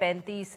35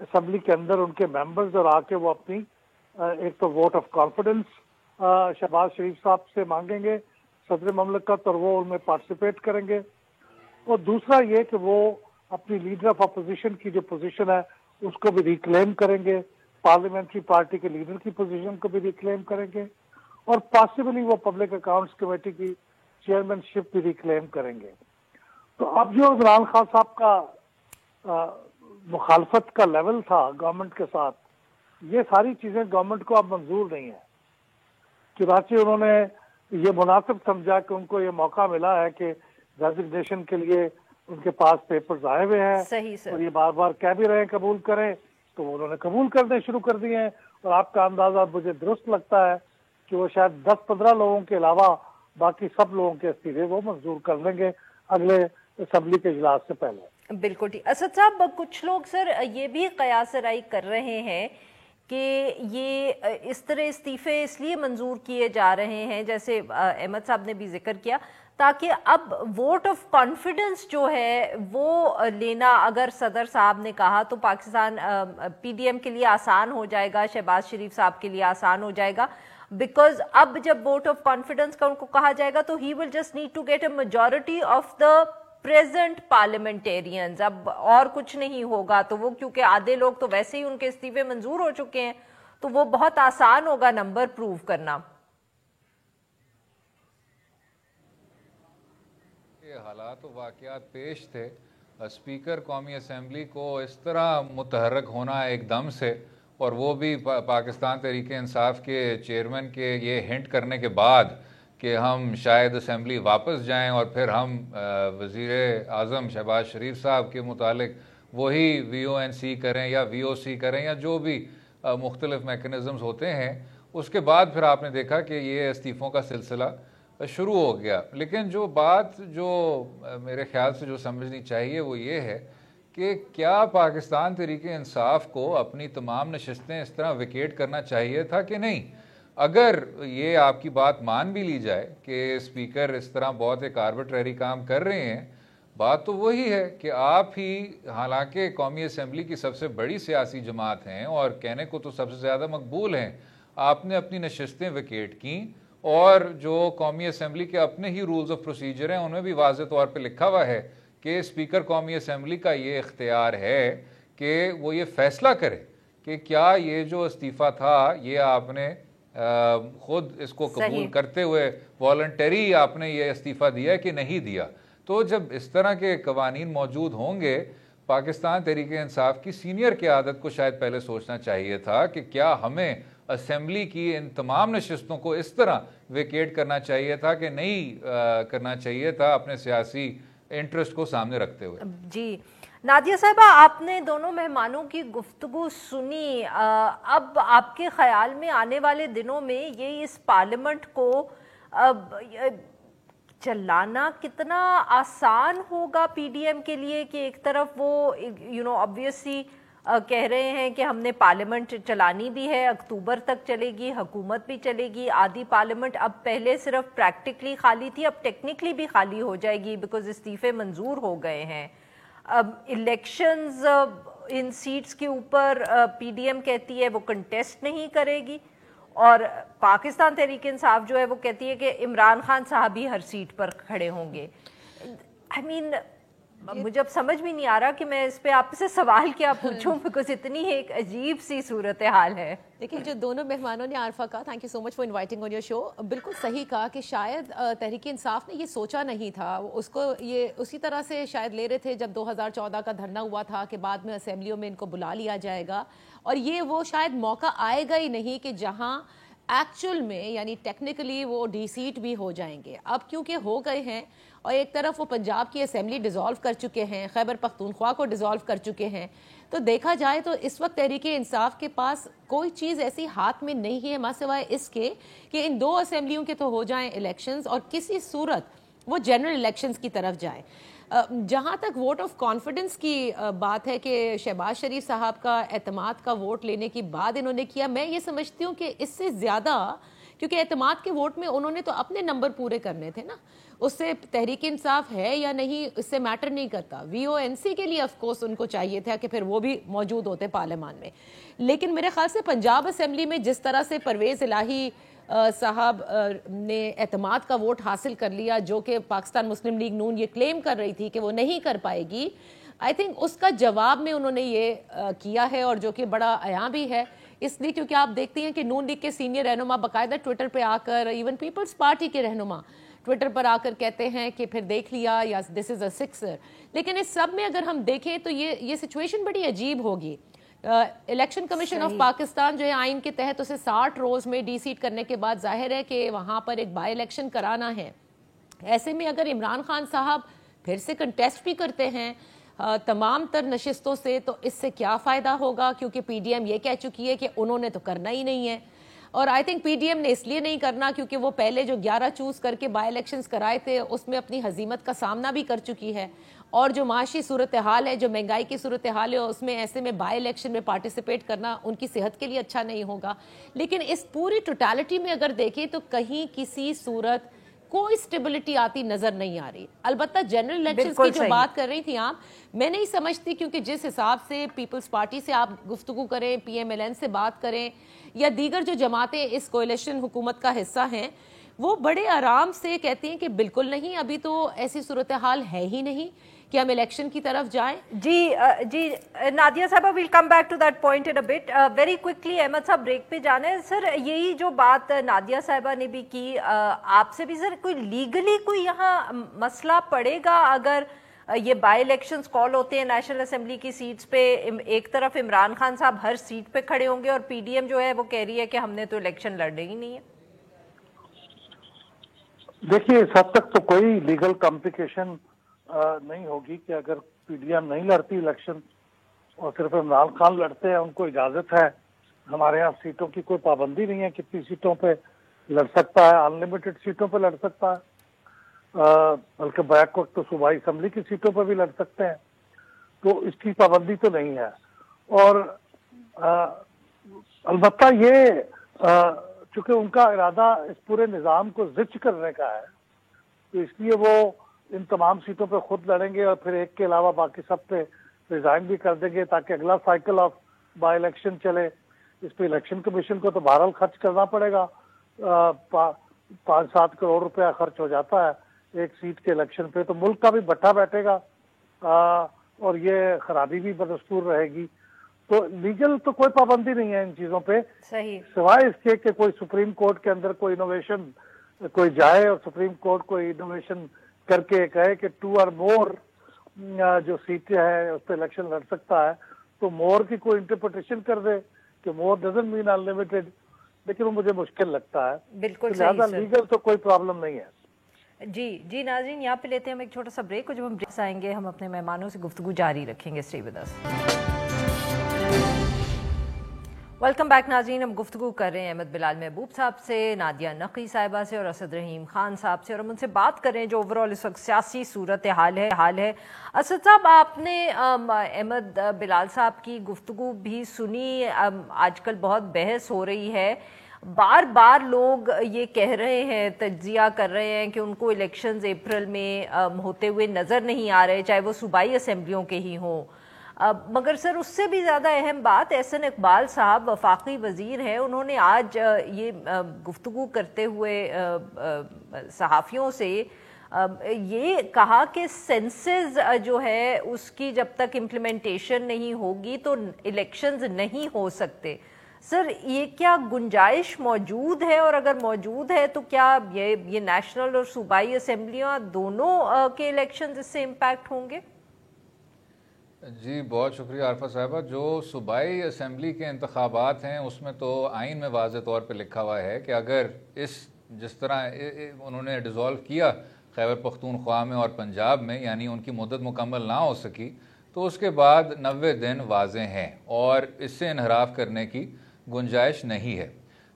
assembly کے اندر ان کے members اور آ کے وہ اپنی ایک تو ووٹ آف کانفیڈنس شہباز شریف صاحب سے مانگیں گے صدر مملکت، اور وہ ان میں پارٹیسپیٹ کریں گے. اور دوسرا یہ کہ وہ اپنی لیڈر آف اپوزیشن کی جو پوزیشن ہے اس کو بھی ریکلیم کریں گے، پارلیمنٹری پارٹی کے لیڈر کی پوزیشن کو بھی ریکلیم کریں گے، اور پاسبلی وہ پبلک اکاؤنٹس کمیٹی کی چیئرمین شپ بھی ریکلیم کریں گے. تو اب جو عمران خان صاحب کا مخالفت کا لیول تھا گورنمنٹ کے ساتھ، یہ ساری چیزیں گورنمنٹ کو اب منظور نہیں ہیں. چنانچہ انہوں نے یہ مناسب سمجھا کہ ان کو یہ موقع ملا ہے کہ ریزگنیشن کے لیے ان کے پاس پیپرز آئے ہوئے ہیں اور یہ بار بار کہہ بھی رہے ہیں قبول کریں، تو انہوں نے قبول کرنے شروع کر دیے ہیں. اور آپ کا اندازہ مجھے درست لگتا ہے کہ وہ شاید 10-15 لوگوں کے علاوہ باقی سب لوگوں کے استعفے وہ منظور کر لیں گے اگلے اسمبلی کے اجلاس سے پہلے. بالکل ٹھیک. اسد صاحب، کچھ لوگ سر یہ بھی قیاس رائے کر رہے ہیں کہ یہ اس طرح استعفے اس لیے منظور کیے جا رہے ہیں، جیسے احمد صاحب نے بھی ذکر کیا، تاکہ اب ووٹ آف کانفیڈنس جو ہے وہ لینا اگر صدر صاحب نے کہا تو پاکستان پی ڈی ایم کے لیے آسان ہو جائے گا، شہباز شریف صاحب کے لیے آسان ہو جائے گا، بیکاز اب جب ووٹ آف کانفیڈنس کا ان کو کہا جائے گا تو he will just need to get a majority of the present parliamentarians, اب اور کچھ نہیں ہوگا. تو وہ کیونکہ آدھے لوگ تو ویسے ہی ان کے استعفے منظور ہو چکے ہیں تو وہ بہت آسان ہوگا نمبر پروو کرنا. یہ حالات و واقعات پیش تھے، اسپیکر قومی اسمبلی کو اس طرح متحرک ہونا ایک دم سے، اور وہ بھی پاکستان تحریک انصاف کے چیئرمین کے یہ ہنٹ کرنے کے بعد کہ ہم شاید اسمبلی واپس جائیں اور پھر ہم وزیر اعظم شہباز شریف صاحب کے متعلق وہی وی او این سی کریں یا وی او سی کریں یا جو بھی مختلف میکنزمز ہوتے ہیں. اس کے بعد پھر آپ نے دیکھا کہ یہ استعفوں کا سلسلہ شروع ہو گیا. لیکن جو بات جو میرے خیال سے جو سمجھنی چاہیے وہ یہ ہے کہ کیا پاکستان تحریک انصاف کو اپنی تمام نشستیں اس طرح ویکیٹ کرنا چاہیے تھا کہ نہیں؟ اگر یہ آپ کی بات مان بھی لی جائے کہ اسپیکر اس طرح بہت ایک آربیٹری کام کر رہے ہیں، بات تو وہی ہے کہ آپ ہی حالانکہ قومی اسمبلی کی سب سے بڑی سیاسی جماعت ہیں اور کہنے کو تو سب سے زیادہ مقبول ہیں، آپ نے اپنی نشستیں ویکیٹ کیں، اور جو قومی اسمبلی کے اپنے ہی رولز آف پروسیجر ہیں ان میں بھی واضح طور پہ لکھا ہوا ہے کہ اسپیکر قومی اسمبلی کا یہ اختیار ہے کہ وہ یہ فیصلہ کرے کہ کیا یہ جو استعفیٰ تھا یہ آپ نے خود اس کو قبول کرتے ہوئے والنٹری آپ نے یہ استعفیٰ دیا کہ نہیں دیا. تو جب اس طرح کے قوانین موجود ہوں گے، پاکستان تحریک انصاف کی سینئر قیادت کو شاید پہلے سوچنا چاہیے تھا کہ کیا ہمیں اسمبلی کی ان تمام نشستوں کو اس طرح ویکیٹ کرنا چاہیے تھا کہ نہیں کرنا چاہیے تھا، اپنے سیاسی انٹرسٹ کو سامنے رکھتے ہوئے. جی نادیہ صاحبہ، آپ نے دونوں مہمانوں کی گفتگو سنی. اب آپ کے خیال میں آنے والے دنوں میں یہ اس پارلیمنٹ کو چلانا کتنا آسان ہوگا پی ڈی ایم کے لیے کہ ایک طرف وہ obviously کہہ رہے ہیں کہ ہم نے پارلیمنٹ چلانی بھی ہے، اکتوبر تک چلے گی، حکومت بھی چلے گی، آدھی پارلیمنٹ اب پہلے صرف پریکٹیکلی خالی تھی، اب ٹیکنیکلی بھی خالی ہو جائے گی بیکاز استعفے منظور ہو گئے ہیں. اب الیکشنز ان سیٹس کے اوپر پی ڈی ایم کہتی ہے وہ کنٹیسٹ نہیں کرے گی، اور پاکستان تحریک انصاف جو ہے وہ کہتی ہے کہ عمران خان صاحب ہی ہر سیٹ پر کھڑے ہوں گے. مجھے اب سمجھ بھی نہیں آ رہا کہ میں اس پہ آپ سے سوال کیا پوچھوں بیکاز اتنی ایک عجیب سی صورتحال ہے. دیکھیں جو دونوں مہمانوں نے عارفہ کہا، thank you so much for inviting on your show, بالکل صحیح کہا کہ شاید تحریک انصاف نے یہ سوچا نہیں تھا، اس کو یہ اسی طرح سے شاید لے رہے تھے جب 2014 کا دھرنا ہوا تھا کہ بعد میں اسمبلیوں میں ان کو بلا لیا جائے گا، اور یہ وہ شاید موقع آئے گا ہی نہیں کہ جہاں ایکچول میں یعنی ٹیکنیکلی وہ ڈی سیٹ بھی ہو جائیں گے. اب کیونکہ ہو گئے ہیں اور ایک طرف وہ پنجاب کی اسمبلی ڈیزالو کر چکے ہیں، خیبر پختونخوا کو ڈیزالو کر چکے ہیں، تو دیکھا جائے تو اس وقت تحریک انصاف کے پاس کوئی چیز ایسی ہاتھ میں نہیں ہے ماں سوائے اس کے کہ ان دو اسمبلیوں کے تو ہو جائیں الیکشنز اور کسی صورت وہ جنرل الیکشنز کی طرف جائیں. جہاں تک ووٹ آف کانفیڈنس کی بات ہے کہ شہباز شریف صاحب کا اعتماد کا ووٹ لینے کی بعد انہوں نے کیا، میں یہ سمجھتی ہوں کہ اس سے زیادہ کیونکہ اعتماد کے ووٹ میں انہوں نے تو اپنے نمبر پورے کرنے تھے نا, اس سے تحریک انصاف ہے یا نہیں اس سے میٹر نہیں کرتا. وی او این سی کے لیے آف کورس ان کو چاہیے تھا کہ پھر وہ بھی موجود ہوتے پارلیمان میں, لیکن میرے خیال سے پنجاب اسمبلی میں جس طرح سے پرویز الہی صاحب نے اعتماد کا ووٹ حاصل کر لیا, جو کہ پاکستان مسلم لیگ نون یہ کلیم کر رہی تھی کہ وہ نہیں کر پائے گی, آئی تھنک اس کا جواب میں انہوں نے یہ کیا ہے, اور جو کہ بڑا عیاں بھی ہے اس لیے کیونکہ آپ دیکھتی ہیں کہ نون لیگ کے سینئر رہنما باقاعدہ ٹویٹر پہ آ کر, ایون پیپلز پارٹی کے رہنما ٹویٹر پر آ کر کہتے ہیں کہ پھر دیکھ لیا یا دس از اے سکسر. لیکن اس سب میں اگر ہم دیکھیں تو یہ سچویشن بڑی عجیب ہوگی. الیکشن کمیشن آف پاکستان جو ہے آئین کے تحت اسے 60 روز میں ڈی سیٹ کرنے کے بعد ظاہر ہے کہ وہاں پر ایک بائی الیکشن کرانا ہے. ایسے میں اگر عمران خان صاحب پھر سے کنٹیسٹ بھی کرتے ہیں تمام تر نشستوں سے, تو اس سے کیا فائدہ ہوگا, کیونکہ پی ڈی ایم یہ کہہ چکی ہے کہ انہوں نے تو کرنا ہی نہیں ہے. اور I think P D M نے اس لیے نہیں کرنا کیونکہ وہ پہلے جو 11 چوز کر کے بائی الیکشنز کرائے تھے اس میں اپنی ہزیمت کا سامنا بھی کر چکی ہے, اور جو معاشی صورتحال ہے, جو مہنگائی کی صورتحال ہے, اس میں ایسے میں بائی الیکشن میں پارٹیسپیٹ کرنا ان کی صحت کے لیے اچھا نہیں ہوگا. لیکن اس پوری ٹوٹالٹی میں اگر دیکھیں تو کہیں کسی صورت کوئی سٹیبلٹی آتی نظر نہیں آ رہی. البتہ جنرل الیکشنز کی جو بات کر رہی تھی آپ, میں نہیں سمجھتی, کیونکہ جس حساب سے پیپلز پارٹی سے آپ گفتگو کریں, پی ایم ایل این سے بات کریں یا دیگر جو جماعتیں اس کولیشن حکومت کا حصہ ہیں, وہ بڑے آرام سے کہتی ہیں کہ بالکل نہیں, ابھی تو ایسی صورتحال ہے ہی نہیں کہ ہم الیکشن کی طرف جائیں. جی نادیہ صاحبہ welcome back to that point in a bit. Very quickly Ahmad صاحب بریک پہ جانا ہے. سر یہی جو بات نادیہ صاحبہ نے بھی کی, آپ سے بھی سر کوئی لیگلی کوئی یہاں مسئلہ پڑے گا اگر یہ بائی الیکشنز کال ہوتے ہیں نیشنل اسمبلی کی سیٹس پہ, ایک طرف عمران خان صاحب ہر سیٹ پہ کھڑے ہوں گے اور پی ڈی ایم جو ہے وہ کہہ رہی ہے کہ ہم نے تو الیکشن لڑنے ہی نہیں ہے؟ دیکھیے اس حد تک تو کوئی لیگل کمپلیکیشن نہیں ہوگی کہ اگر پی ڈی ایم نہیں لڑتی الیکشن اور صرف عمران خان لڑتے ہیں, ان کو اجازت ہے. ہمارے ہاں سیٹوں کی کوئی پابندی نہیں ہے, کتنی سیٹوں پہ لڑ سکتا ہے, انلمیٹڈ سیٹوں پہ لڑ سکتا ہے, بلکہ بیک وقت تو صوبائی اسمبلی کی سیٹوں پہ بھی لڑ سکتے ہیں, تو اس کی پابندی تو نہیں ہے. اور البتہ یہ چونکہ ان کا ارادہ اس پورے نظام کو زچ کرنے کا ہے, تو اس لیے وہ ان تمام سیٹوں پہ خود لڑیں گے اور پھر ایک کے علاوہ باقی سب پہ ریزائن بھی کر دیں گے تاکہ اگلا سائیکل آف بائی الیکشن چلے. اس پہ الیکشن کمیشن کو تو بہرحال خرچ کرنا پڑے گا, 5-7 کروڑ روپیہ خرچ ہو جاتا ہے ایک سیٹ کے الیکشن پہ, تو ملک کا بھی بٹھا بیٹھے گا اور یہ خرابی بھی بدستور رہے گی. تو لیگل تو کوئی پابندی نہیں ہے ان چیزوں پہ, سوائے اس کے کہ کوئی سپریم کورٹ کے اندر کوئی انوویشن کوئی جائے اور سپریم کورٹ کوئی انوویشن کر کے کہے کہ 2 اور مور جو سیٹیں ہیں اس پہ الیکشن لڑ سکتا ہے, تو مور کی کوئی انٹرپریٹیشن کر دے کہ مور ڈزنٹ مین انلمیٹڈ, لیکن وہ مجھے مشکل لگتا ہے. بالکل لہٰذا لیگل تو کوئی پرابلم نہیں ہے. جی ناظرین, یہاں پہ لیتے ہیں ہم ایک چھوٹا سا بریک, اور جب ہم بریک آئیں گے ہم اپنے مہمانوں سے گفتگو جاری رکھیں گے. Stay with us. Welcome back ناظرین, ہم گفتگو کر رہے ہیں احمد بلال محبوب صاحب سے, نادیہ نقی صاحبہ سے اور اسد رحیم خان صاحب سے, اور ہم ان سے بات کر رہے ہیں جو اوورآل اس وقت سیاسی صورت حال ہے. اسد صاحب, آپ نے احمد بلال صاحب کی گفتگو بھی سنی, آج کل بہت بحث ہو رہی ہے, بار بار لوگ یہ کہہ رہے ہیں, تجزیہ کر رہے ہیں کہ ان کو الیکشنز اپریل میں ہوتے ہوئے نظر نہیں آ رہے, چاہے وہ صوبائی اسمبلیوں کے ہی ہوں. مگر سر اس سے بھی زیادہ اہم بات, احسن اقبال صاحب وفاقی وزیر ہیں, انہوں نے آج یہ گفتگو کرتے ہوئے صحافیوں سے یہ کہا کہ سینسز جو ہے اس کی جب تک امپلیمنٹیشن نہیں ہوگی تو الیکشنز نہیں ہو سکتے. سر یہ کیا گنجائش موجود ہے, اور اگر موجود ہے تو کیا یہ نیشنل اور صوبائی اسمبلیاں دونوں کے الیکشنز اس سے امپیکٹ ہوں گے؟ جی بہت شکریہ عارفہ صاحبہ. جو صوبائی اسمبلی کے انتخابات ہیں اس میں تو آئین میں واضح طور پہ لکھا ہوا ہے کہ اگر جس طرح انہوں نے ڈیزالو کیا خیبر پختونخوا میں اور پنجاب میں, یعنی ان کی مدت مکمل نہ ہو سکی, تو اس کے بعد 90 دن واضح ہیں اور اس سے انحراف کرنے کی گنجائش نہیں ہے.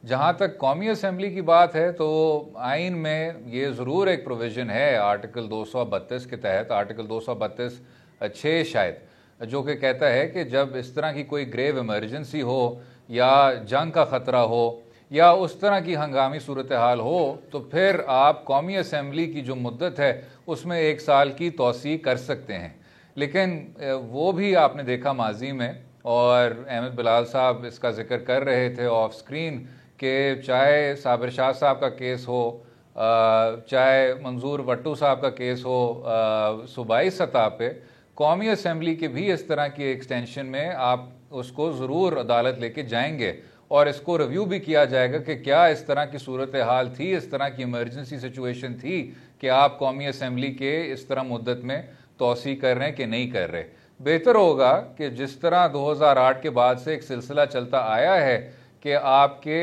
جہاں تک قومی اسمبلی کی بات ہے تو آئین میں یہ ضرور ایک پروویژن ہے آرٹیکل 232 کے تحت, آرٹیکل 232(6) شاید, جو کہ کہتا ہے کہ جب اس طرح کی کوئی گریو ایمرجنسی ہو یا جنگ کا خطرہ ہو یا اس طرح کی ہنگامی صورتحال ہو تو پھر آپ قومی اسمبلی کی جو مدت ہے اس میں 1 سال کی توسیع کر سکتے ہیں. لیکن وہ بھی آپ نے دیکھا ماضی میں، اور احمد بلال صاحب اس کا ذکر کر رہے تھے آف سکرین، کہ چاہے صابر شاہ صاحب کا کیس ہو، چاہے منظور وٹو صاحب کا کیس ہو صوبائی سطح پہ، قومی اسمبلی کے بھی اس طرح کی ایکسٹینشن میں آپ اس کو ضرور عدالت لے کے جائیں گے، اور اس کو ریویو بھی کیا جائے گا کہ کیا اس طرح کی صورتحال تھی، اس طرح کی ایمرجنسی سچویشن تھی کہ آپ قومی اسمبلی کے اس طرح مدت میں توسیع کر رہے ہیں کہ نہیں کر رہے. بہتر ہوگا کہ جس طرح 2008 کے بعد سے ایک سلسلہ چلتا آیا ہے کہ آپ کے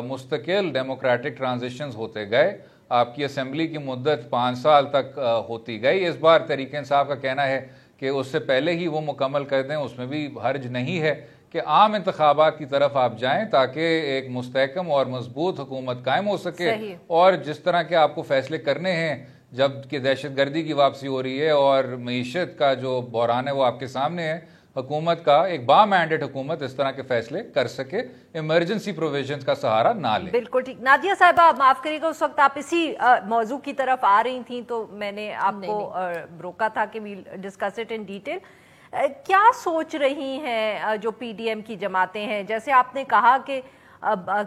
مستقل ڈیموکریٹک ٹرانزیشنز ہوتے گئے، آپ کی اسمبلی کی مدت 5 سال تک ہوتی گئی. اس بار تحریک انصاف کا کہنا ہے کہ اس سے پہلے ہی وہ مکمل کر دیں، اس میں بھی حرج نہیں ہے کہ عام انتخابات کی طرف آپ جائیں تاکہ ایک مستحکم اور مضبوط حکومت قائم ہو سکے. اور جس طرح کے آپ کو فیصلے کرنے ہیں جب کہ دہشت گردی کی واپسی ہو رہی ہے اور معیشت کا جو بحران ہے وہ آپ کے سامنے ہے، حکومت کا ایک با مینڈیٹ حکومت اس طرح کے فیصلے کر سکے، ایمرجنسی پروویژنز کا سہارا نہ لے. بالکل ٹھیک. نادیہ صاحبہ معاف کریے گا، اس وقت آپ اسی موضوع کی طرف آ رہی تھیں تو میں نے آپ کو روکا تھا کہ we'll discuss it in detail. کیا سوچ رہی ہیں جو پی ڈی ایم کی جماعتیں ہیں؟ جیسے آپ نے کہا کہ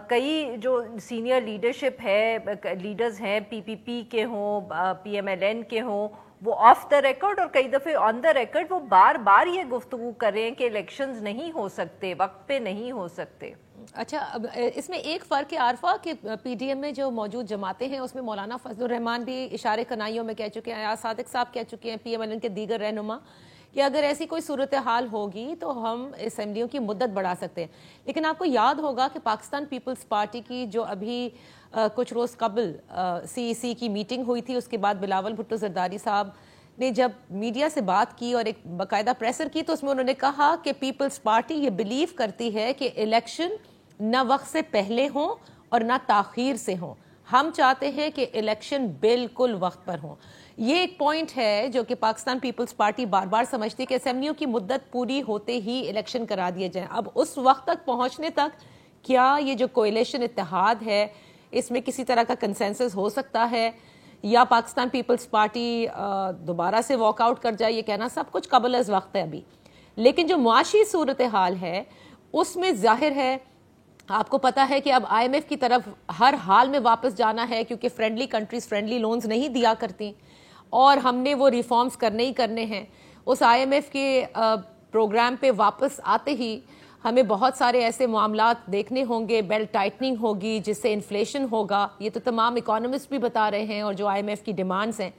کئی جو سینئر لیڈرشپ ہے، لیڈرز ہیں پی پی پی کے ہوں، پی ایم ایل این کے ہوں، وہ آف دا ریکارڈ اور کئی دفعے آن دا ریکارڈ وہ بار بار یہ گفتگو کر رہے ہیں کہ الیکشنز نہیں ہو سکتے، وقت پہ نہیں ہو سکتے. اچھا، اب اس میں ایک فرق ہے عارفہ کہ پی ڈی ایم میں جو موجود جماعتیں ہیں اس میں مولانا فضل الرحمان بھی اشارے کنائیوں میں کہہ چکے ہیں، ایاز صادق صاحب کہہ چکے ہیں، پی ایم ایل این کے دیگر رہنما، کہ اگر ایسی کوئی صورتحال ہوگی تو ہم اسمبلیوں کی مدت بڑھا سکتے ہیں. لیکن آپ کو یاد ہوگا کہ پاکستان پیپلز پارٹی کی جو ابھی کچھ روز قبل سی ای سی کی میٹنگ ہوئی تھی، اس کے بعد بلاول بھٹو زرداری صاحب نے جب میڈیا سے بات کی اور ایک باقاعدہ پریسر کی تو اس میں انہوں نے کہا کہ پیپلز پارٹی یہ بلیو کرتی ہے کہ الیکشن نہ وقت سے پہلے ہوں اور نہ تاخیر سے ہوں. ہم چاہتے ہیں کہ الیکشن بالکل وقت پر ہوں. یہ ایک پوائنٹ ہے جو کہ پاکستان پیپلز پارٹی بار بار سمجھتی ہے کہ اسمبلیوں کی مدت پوری ہوتے ہی الیکشن کرا دیے جائیں. اب اس وقت تک پہنچنے تک کیا یہ جو کوئلیشن اتحاد ہے اس میں کسی طرح کا کنسنسس ہو سکتا ہے، یا پاکستان پیپلز پارٹی دوبارہ سے واک آؤٹ کر جائے؟ یہ کہنا سب کچھ قبل از وقت ہے ابھی. لیکن جو معاشی صورتحال ہے اس میں ظاہر ہے، آپ کو پتا ہے کہ اب آئی ایم ایف کی طرف ہر حال میں واپس جانا ہے کیونکہ فرینڈلی کنٹریز فرینڈلی لونز نہیں دیا کرتی، اور ہم نے وہ ریفارمز کرنے ہی کرنے ہیں. اس آئی ایم ایف کے پروگرام پہ واپس آتے ہی ہمیں بہت سارے ایسے معاملات دیکھنے ہوں گے، بیلٹ ٹائٹننگ ہوگی جس سے انفلیشن ہوگا، یہ تو تمام اکانومسٹ بھی بتا رہے ہیں، اور جو آئی ایم ایف کی ڈیمانڈز ہیں.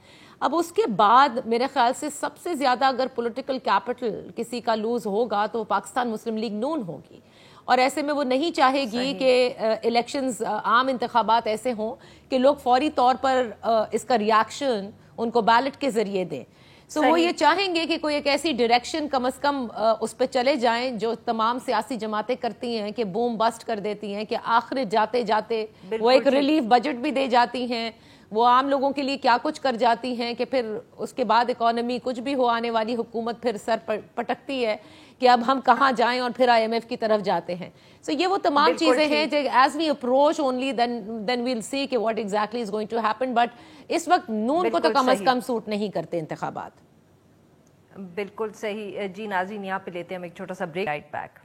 اب اس کے بعد میرے خیال سے سب سے زیادہ اگر پولیٹیکل کیپٹل کسی کا لوز ہوگا تو پاکستان مسلم لیگ نون ہوگی، اور ایسے میں وہ نہیں چاہے گی کہ الیکشنز عام انتخابات ایسے ہوں کہ لوگ فوری طور پر اس کا ریاکشن ان کو بیلٹ کے ذریعے دیں. سو وہ یہ چاہیں گے کہ کوئی ایک ایسی ڈائریکشن کم از کم اس پہ چلے جائیں جو تمام سیاسی جماعتیں کرتی ہیں کہ بوم بسٹ کر دیتی ہیں، کہ آخر جاتے جاتے وہ ایک ریلیف بجٹ بھی دے جاتی ہیں، وہ عام لوگوں کے لیے کیا کچھ کر جاتی ہیں کہ پھر اس کے بعد اکانومی کچھ بھی ہو آنے والی حکومت پھر سر پٹکتی ہے کہ اب ہم کہاں جائیں، اور پھر آئی ایم ایف کی طرف جاتے ہیں. سو یہ وہ تمام چیزیں ہیں as we approach only then will see کہ what exactly is going to happen. But اس وقت نون کو تو کم از کم سوٹ نہیں کرتے انتخابات. بالکل صحیح. جی ناظرین، یہاں پہ لیتے ہیں ہم ایک چھوٹا سا break. Right back.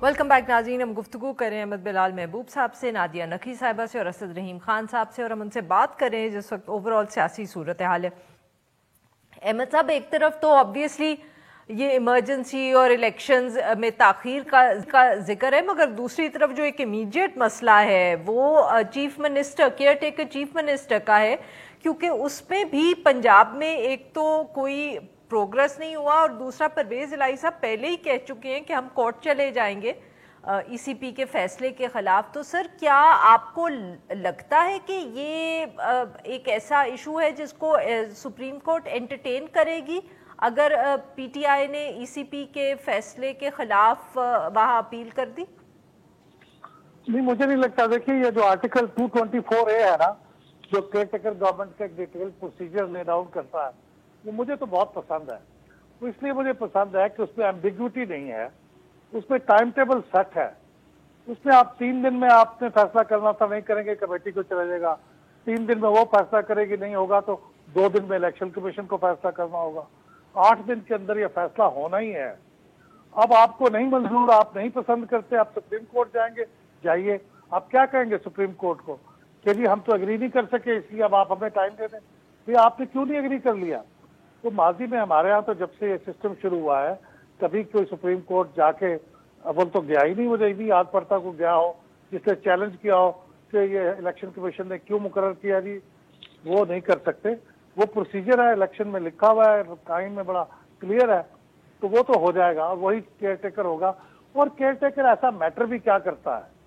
Welcome back ناظرین. ہم گفتگو کریں احمد بلال محبوب صاحب سے، نادیہ نقوی صاحبہ سے اور اسد رحیم خان صاحب سے، اور ہم ان سے بات کریں جس وقت اوور آل سیاسی صورتحال ہے. احمد صاحب، ایک طرف تو آبویسلی یہ ایمرجنسی اور الیکشنز میں تاخیر کا ذکر ہے، مگر دوسری طرف جو ایک امیڈیٹ مسئلہ ہے وہ chief minister, care taker chief minister کا ہے، کیونکہ اس میں بھی پنجاب میں ایک تو کوئی پروگرس نہیں ہوا، اور دوسرا پرویز الہی صاحب پہلے ہی کہہ چکے ہیں کہ ہم کورٹ چلے جائیں گے ای سی پی کے فیصلے کے خلاف. تو سر، کیا آپ کو لگتا ہے کہ یہ ایک ایسا ایشو ہے جس کو سپریم کورٹ انٹرٹین کرے گی اگر پی ٹی آئی نے ای سی پی کے فیصلے کے خلاف وہاں اپیل کر دی؟ نہیں، مجھے نہیں لگتا. دیکھیے، یہ جو آرٹیکل 224A ہے نا، جو کیئر ٹیکر گورنمنٹ کا ایک ڈیٹیل پروسیجر لے ڈاؤن کرتا ہے، وہ مجھے تو بہت پسند ہے. وہ اس لیے مجھے پسند ہے کہ اس میں ایمبیگوٹی نہیں ہے، اس میں ٹائم ٹیبل سیٹ ہے اس میں آپ 3 دن میں آپ نے فیصلہ کرنا تھا, نہیں کریں گے کمیٹی کو چلا جائے گا, 3 دن میں وہ فیصلہ کرے گی, نہیں ہوگا تو 2 دن میں الیکشن کمیشن کو فیصلہ کرنا ہوگا. 8 دن کے اندر یہ فیصلہ ہونا ہی ہے. اب آپ کو نہیں منظور, آپ نہیں پسند کرتے, آپ سپریم کورٹ جائیں گے, جائیے. آپ کیا کہیں گے سپریم کورٹ کو کہ جی ہم تو اگری نہیں کر سکے, اس لیے اب آپ ہمیں ٹائم دے دیں. پھر آپ نے کیوں نہیں اگری کر لیا؟ تو ماضی میں ہمارے ہاں تو جب سے یہ سسٹم شروع ہوا ہے, کبھی کوئی سپریم کورٹ جا کے اول تو گیا ہی نہیں, مجھے بھی یاد پڑتا کو گیا ہو جس نے چیلنج کیا ہو کہ یہ الیکشن کمیشن نے کیوں مقرر کیا. جی وہ نہیں کر سکتے, وہ پروسیجر ہے, الیکشن میں لکھا ہوا ہے, قائم میں بڑا کلیئر ہے, تو وہ تو ہو جائے گا, وہی کیئر ٹیکر ہوگا. اور کیئر ٹیکر ایسا میٹر بھی کیا کرتا ہے,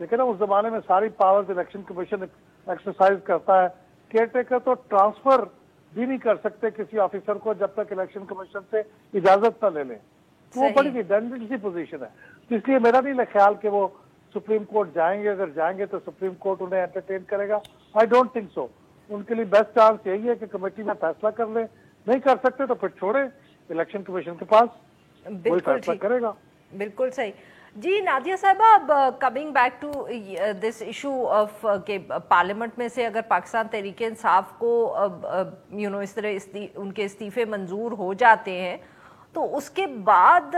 دیکھیں نا اس زمانے میں ساری پاورز الیکشن کمیشن ایکسرسائز کرتا ہے. کیئر ٹیکر تو ٹرانسفر بھی نہیں کر سکتے کسی آفیسر کو جب تک الیکشن کمیشن سے اجازت نہ لے لیں. وہ بڑی ریڈنڈنٹ پوزیشن ہے. تو اس لیے میرا نہیں خیال کہ وہ سپریم کورٹ جائیں گے, اگر جائیں گے تو سپریم کورٹ انہیں انٹرٹین کرے گا. I don't think so. ان کے لیے بیسٹ چانس یہی ہے کہ کمیٹی میں فیصلہ کر لیں, نہیں کر سکتے تو پھر چھوڑیں الیکشن کمیشن کے پاس, وہی فیصلہ کرے گا. بالکل صحیح. جی نادیہ صاحبہ, coming back to this issue of کہ پارلیمنٹ میں سے اگر پاکستان تحریک انصاف کو اس طرح ان کے استعفے منظور ہو جاتے ہیں تو اس کے بعد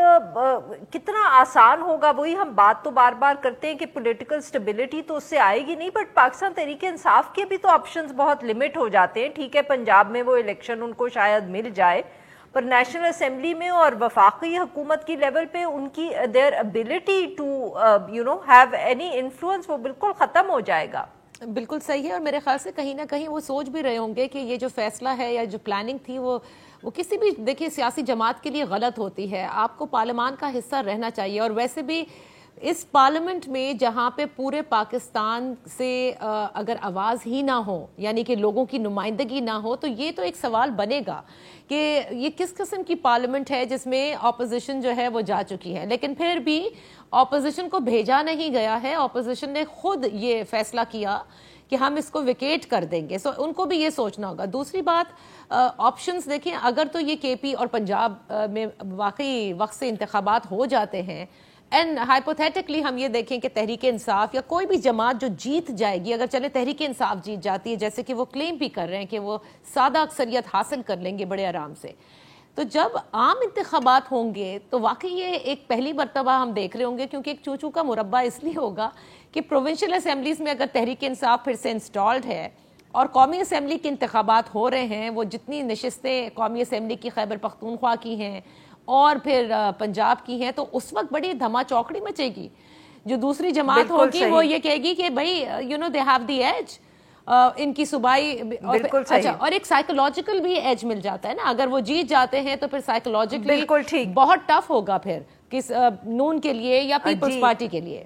کتنا آسان ہوگا. وہی ہم بات تو بار بار کرتے ہیں کہ پولیٹیکل سٹیبلٹی تو اس سے آئے گی نہیں, بٹ پاکستان تحریک انصاف کے بھی تو آپشنز بہت لمٹ ہو جاتے ہیں. ٹھیک ہے پنجاب میں وہ الیکشن ان کو شاید مل جائے, پر نیشنل اسمبلی میں اور وفاقی حکومت کی لیول پہ ان کی their ability to have any influence وہ بالکل ختم ہو جائے گا. بالکل صحیح ہے, اور میرے خیال سے کہیں نہ کہیں وہ سوچ بھی رہے ہوں گے کہ یہ جو فیصلہ ہے یا جو پلاننگ تھی وہ کسی بھی دیکھیے سیاسی جماعت کے لیے غلط ہوتی ہے. آپ کو پارلیمان کا حصہ رہنا چاہیے, اور ویسے بھی اس پارلیمنٹ میں جہاں پہ پورے پاکستان سے اگر آواز ہی نہ ہو, یعنی کہ لوگوں کی نمائندگی نہ ہو, تو یہ تو ایک سوال بنے گا کہ یہ کس قسم کی پارلیمنٹ ہے جس میں اپوزیشن جو ہے وہ جا چکی ہے. لیکن پھر بھی اپوزیشن کو بھیجا نہیں گیا ہے, اپوزیشن نے خود یہ فیصلہ کیا کہ ہم اس کو ویکیٹ کر دیں گے. ان کو بھی یہ سوچنا ہوگا. دوسری بات, آپشنز دیکھیں, اگر تو یہ کے پی اور پنجاب میں واقعی وقت سے انتخابات ہو جاتے ہیں, اینڈ ہائپوتھیٹکلی ہم یہ دیکھیں کہ تحریک انصاف یا کوئی بھی جماعت جو جیت جائے گی, اگر چلے تحریک انصاف جیت جاتی ہے جیسے کہ وہ کلیم بھی کر رہے ہیں کہ وہ سادہ اکثریت حاصل کر لیں گے بڑے آرام سے, تو جب عام انتخابات ہوں گے تو واقعی یہ ایک پہلی مرتبہ ہم دیکھ رہے ہوں گے, کیونکہ ایک چوچو کا مربع اس لیے ہوگا کہ پروونشل اسمبلیز میں اگر تحریک انصاف پھر سے انسٹالڈ ہے اور قومی اسمبلی کے انتخابات ہو رہے ہیں, وہ جتنی نشستیں قومی اسمبلی کی خیبر پختونخوا کی ہیں اور پھر پنجاب کی ہیں, تو اس وقت بڑی دھما چوکڑی مچے گی. جو دوسری جماعت ہوگی وہ یہ کہے گی کہ بھائی دے ہیو دی ایج, ان کی صوبائی. اچھا, اور ایک سائیکولوجیکل بھی ایج مل جاتا ہے نا, اگر وہ جیت جاتے ہیں تو پھر سائیکولوجیکلی بہت ٹف ہوگا پھر کس نون کے لیے یا پیپلز پارٹی کے لیے.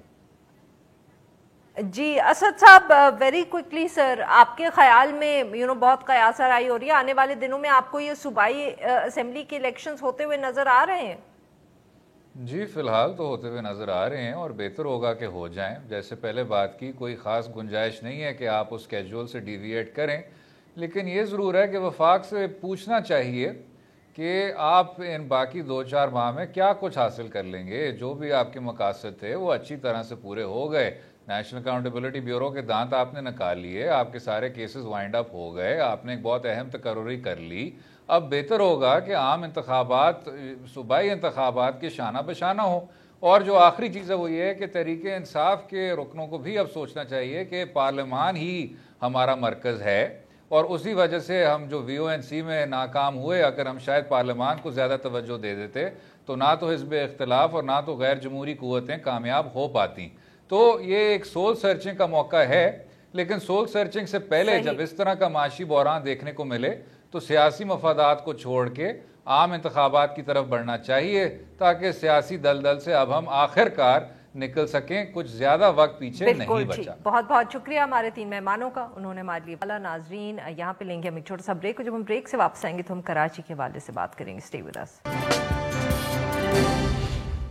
جی اسد صاحب, ویری کوئکلی سر, آپ کے خیال میں بہت قیاس آرائی ہو رہی ہے, آنے والے دنوں میں آپ کو یہ صوبائی اسمبلی کے الیکشنز ہوتے ہوئے نظر آ رہے ہیں؟ جی فی الحال تو ہوتے ہوئے نظر آ رہے ہیں, اور بہتر ہوگا کہ ہو جائیں. جیسے پہلے بات کی, کوئی خاص گنجائش نہیں ہے کہ آپ اس کیجول سے ڈیویٹ کریں, لیکن یہ ضرور ہے کہ وفاق سے پوچھنا چاہیے کہ آپ ان باقی 2-4 ماہ میں کیا کچھ حاصل کر لیں گے. جو بھی آپ کے مقاصد تھے وہ اچھی طرح سے پورے ہو گئے. نیشنل اکاؤنٹیبلٹی بیورو کے دانت آپ نے نکال لیے, آپ کے سارے کیسز وائنڈ اپ ہو گئے, آپ نے ایک بہت اہم تقرری کر لی. اب بہتر ہوگا کہ عام انتخابات, صوبائی انتخابات کے شانہ بشانہ ہوں. اور جو آخری چیز ہے وہ یہ ہے کہ تحریک انصاف کے رکنوں کو بھی اب سوچنا چاہیے کہ پارلیمان ہی ہمارا مرکز ہے, اور اسی وجہ سے ہم جو VONC میں ناکام ہوئے, اگر ہم شاید پارلیمان کو زیادہ توجہ دے دیتے تو نہ تو حزب اختلاف اور نہ تو غیر جمہوری قوتیں کامیاب ہو پاتی. تو یہ ایک سول سرچنگ کا موقع ہے, لیکن سول سرچنگ سے پہلے جب اس طرح کا معاشی بحران دیکھنے کو ملے تو سیاسی مفادات کو چھوڑ کے عام انتخابات کی طرف بڑھنا چاہیے, تاکہ سیاسی دلدل سے اب ہم آخر کار نکل سکیں. کچھ زیادہ وقت پیچھے نہیں بچا. بہت بہت شکریہ ہمارے 3 مہمانوں کا, انہوں نے ہمارے لیے. ناظرین, یہاں پہ لیں گے ہم ایک چھوٹا سا بریک, جب ہم بریک سے واپس آئیں گے تو ہم کراچی کے حوالے سے بات کریں گے. Stay with us.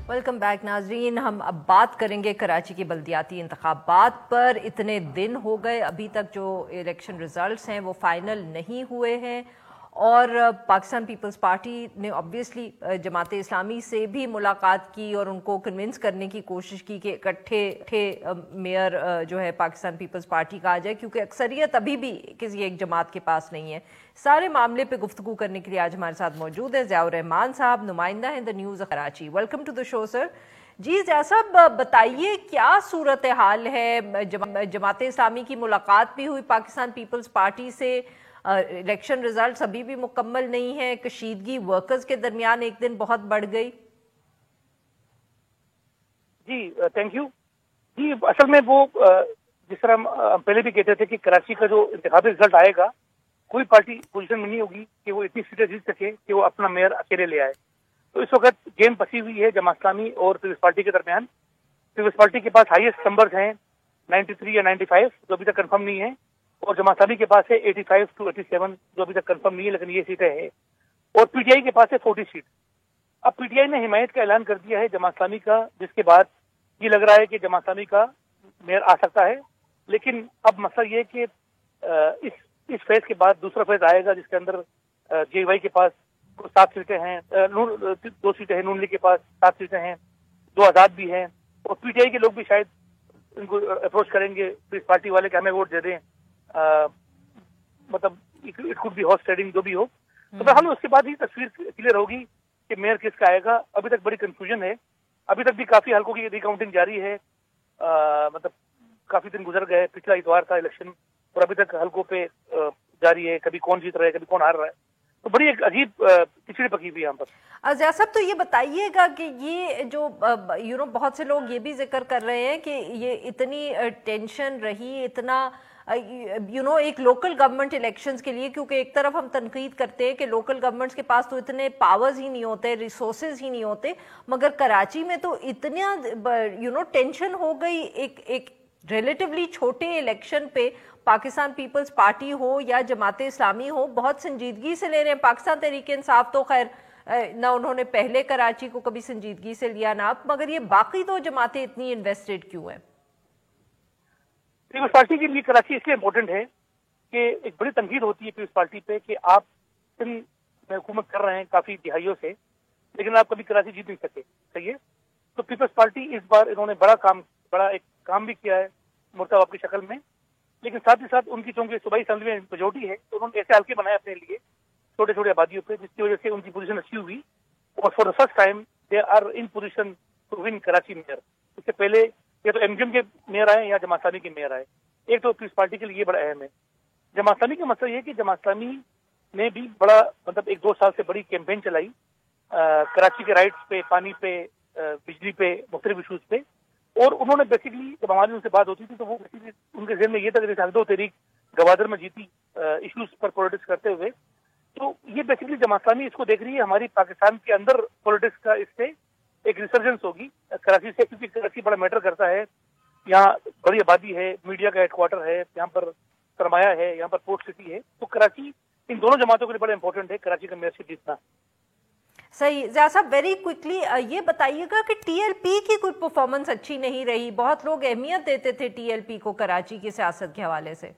Welcome back ناظرین, ہم اب بات کریں گے کراچی کے بلدیاتی انتخابات پر. اتنے دن ہو گئے, ابھی تک جو الیکشن ریزلٹس ہیں وہ فائنل نہیں ہوئے ہیں, اور پاکستان پیپلز پارٹی نے آبویسلی جماعت اسلامی سے بھی ملاقات کی اور ان کو کنونس کرنے کی کوشش کی کہ اکٹھے میئر جو ہے پاکستان پیپلز پارٹی کا آ جائے، کیونکہ اکثریت ابھی بھی کسی ایک جماعت کے پاس نہیں ہے۔ سارے معاملے پہ گفتگو کرنے کے لیے آج ہمارے ساتھ موجود ہیں ضیاء الرحمان صاحب، نمائندہ ہیں the news Karachi. Welcome to the show sir. جی ضیاء صاحب بتائیے کیا صورتحال ہے؟ جماعت اسلامی کی ملاقات بھی ہوئی پاکستان پیپلز پارٹی سے، الیکشن ریزلٹس ابھی بھی مکمل نہیں ہے، کشیدگی ورکرز کے درمیان ایک دن بہت بڑھ گئی۔ جی تھینک یو۔ جی اصل میں وہ جس طرح ہم پہلے بھی کہتے تھے کہ کراچی کا جو انتخابی رزلٹ آئے گا کوئی پارٹی پوزیشن میں نہیں ہوگی کہ وہ اتنی سیٹیں جیت سکے کہ وہ اپنا میئر اکیلے لے آئے۔ تو اس وقت گیم پسی ہوئی ہے جماعت اسلامی اور پیپلز پارٹی کے درمیان۔ پیپلز پارٹی کے پاس ہائیسٹ نمبرز ہیں 93 یا 95 جو ابھی تک کنفرم نہیں ہے، اور جماعت اسلامی کے پاس ہے 85 to 87 جو ابھی تک کنفرم نہیں ہے، لیکن یہ سیٹیں ہیں۔ اور پی ٹی آئی کے پاس ہے 40 سیٹ۔ اب پی ٹی آئی نے حمایت کا اعلان کر دیا ہے جماعت اسلامی کا، جس کے بعد یہ لگ رہا ہے کہ جماعت اسلامی کا میئر آ سکتا ہے۔ لیکن اب مسئلہ یہ کہ اس فیز کے بعد دوسرا فیز آئے گا جس کے اندر جے وائی کے پاس 7 سیٹیں ہیں، 2 سیٹیں ہیں، نون لیگ کے پاس 7 سیٹیں ہیں، 2 آزاد بھی ہیں، اور پی ٹی آئی کے لوگ بھی شاید ان کو اپروچ کریں گے پیپلز پارٹی والے کہ ہمیں ووٹ دے دیں، مطلب it could be horse trading جو بھی ہو۔ تو بہرحال اس کے بعد ہی تصویر کلیئر ہوگی کہ میئر کس کا آئے گا۔ ابھی تک بڑی کنفیوژن ہے، ابھی تک بھی کافی حلقوں کی ریکاؤنٹنگ جاری ہے، مطلب کافی دن گزر گئے، پچھلا اتوار تھا الیکشن اور ابھی تک حلقوں پہ جاری ہے، کبھی کون جیت رہا ہے کبھی کون ہار رہا ہے۔ تو بڑی ایک عجیب کھچڑی پکی ہوئی ہے یہاں پر۔ ضیاء صاحب تو یہ بتائیے گا کہ یہ جو بہت سے لوگ یہ بھی ذکر کر رہے ہیں کہ یہ اتنی ٹینشن رہی، اتنا ایک لوکل گورنمنٹ الیکشنز کے لیے، کیونکہ ایک طرف ہم تنقید کرتے ہیں کہ لوکل گورنمنٹس کے پاس تو اتنے پاورز ہی نہیں ہوتے، ریسورسز ہی نہیں ہوتے، مگر کراچی میں تو اتنا ٹینشن ہو گئی ایک ریلیٹیولی چھوٹے الیکشن پہ۔ پاکستان پیپلز پارٹی ہو یا جماعت اسلامی ہو بہت سنجیدگی سے لے رہے ہیں۔ پاکستان تحریک انصاف تو خیر نہ انہوں نے پہلے کراچی کو کبھی سنجیدگی سے لیا نہ اب، مگر یہ باقی تو جماعتیں اتنی انویسٹڈ کیوں ہیں؟ پیپلز پارٹی کے لیے کراچی اس لیے امپورٹنٹ ہے کہ ایک بڑی تنقید ہوتی ہے پیپلز پارٹی پہ کہ آپ سندھ میں حکومت کر رہے ہیں کافی دہائیوں سے، لیکن آپ کبھی کراچی جیت نہیں سکے، صحیح ہے؟ تو پیپلز پارٹی اس بار انہوں نے بڑا ایک کام بھی کیا ہے مرتبہ کی شکل میں، لیکن ساتھ ہی ساتھ ان کی چونکہ صوبائی اسمبلی میں میجورٹی ہے تو انہوں نے ایسے حلقے بنائے اپنے لیے چھوٹے چھوٹے آبادیوں پہ، جس کی وجہ سے ان کی پوزیشن اچھی ہوئی، اور for the first time they are in position to won Karachi mayor. اس سے پہلے یا تو ایم جی ایم کے میئر آئے یا جماعت اسلامی کے میئر آئے، ایک تو پیپلز پارٹی کے لیے یہ بڑا اہم ہے۔ جماعت اسلامی کا مسئلہ یہ کہ جماعت اسلامی نے بھی بڑا مطلب 1-2 سال سے بڑی کیمپین چلائی کراچی کے رائٹس پہ، پانی پہ، بجلی پہ، مختلف ایشوز پہ، اور انہوں نے بیسیکلی جب ہماری ان سے بات ہوتی تھی تو وہ بیسیکلی ان کے ذہن میں یہ تھا کہ جیسے حق و تحریک گوادر میں جیتی ایشوز پر پولیٹکس کرتے ہوئے، تو یہ بیسیکلی جماعت اسلامی اس کو دیکھ رہی ہے ہماری پاکستان کے اندر پولیٹکس کا اس سے ایک ریسرجنس ہوگی کراچی سے، کیونکہ کراچی بڑا میٹر کرتا ہے، یہاں بڑی آبادی ہے، میڈیا کا ہیڈ کوارٹر ہے، یہاں پر سرمایہ ہے، یہاں پر پورٹ سٹی ہے، تو کراچی ان دونوں جماعتوں کے لیے بڑا امپورٹنٹ ہے کراچی کا میئرشپ جیتنا۔ صحیح۔ ضیاء صاحب ویری کوئکلی یہ بتائیے گا کہ ٹی ایل پی کی کوئی پرفارمنس اچھی نہیں رہی، بہت لوگ اہمیت دیتے تھے ٹی ایل پی کو کراچی کی سیاست کے حوالے سے۔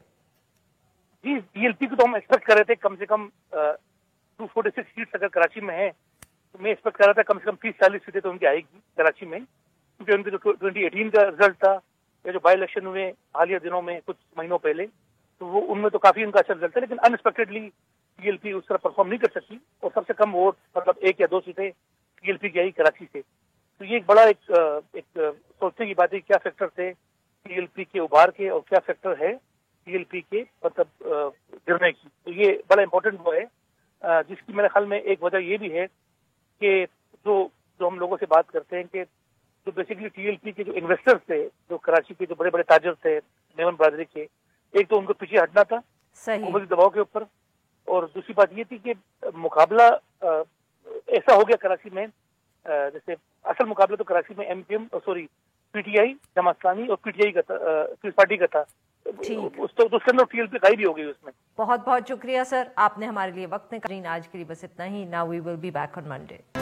جی ٹی ایل پی کو تو ہم ایکسپیکٹ کر رہے تھے کم سے کم 246 سیٹس اگر کراچی میں ہیں تو میں ایکسپیکٹ کر رہا تھا کم سے کم 30-40 سیٹیں تو ان کی آئے گی کراچی میں، کیونکہ ان کے جو 2018 کا رزلٹ تھا یا جو بائی الیکشن ہوئے حالیہ دنوں میں کچھ مہینوں پہلے، تو وہ ان میں تو کافی ان کا اچھا رزلٹ ہے، لیکن انسپیکٹڈلی ٹی ایل پی اس طرح پرفارم نہیں کر سکتی، اور سب سے کم ووٹ مطلب 1 یا 2 سیٹیں ٹی ایل پی کی آئی کراچی سے۔ تو یہ ایک بڑا ایک سوچنے کی بات ہے کیا فیکٹر تھے ٹی ایل پی کے ابھار کے اور کیا فیکٹر ہے ٹی ایل پی کے مطلب گرنے کی، تو یہ بڑا امپورٹنٹ وہ ہے، جس کی میرے خیال میں ایک وجہ یہ بھی ہے کہ جو ہم لوگوں سے بات کرتے ہیں کہ جو بیسیکلی ٹی ایل پی کے جو انویسٹرز تھے، جو کراچی کے جو بڑے بڑے تاجر تھے میمن برادری کے، ایک تو ان کو پیچھے ہٹنا تھا حکومتی دباؤ کے اوپر، اور دوسری بات یہ تھی کہ مقابلہ ایسا ہو گیا کراچی میں، جیسے اصل مقابلہ تو کراچی میں M P M P T I Jamaat Islami اور پی ٹی آئی کا تھا، پیپلز پارٹی کا تھا، اس کے اندر ٹی ایل پی غائب ہی ہو گئی اس میں۔ بہت بہت شکریہ سر، آپ نے ہمارے لیے وقت نکالا۔ آج کے لیے بس اتنا ہی، now we will be back on Monday.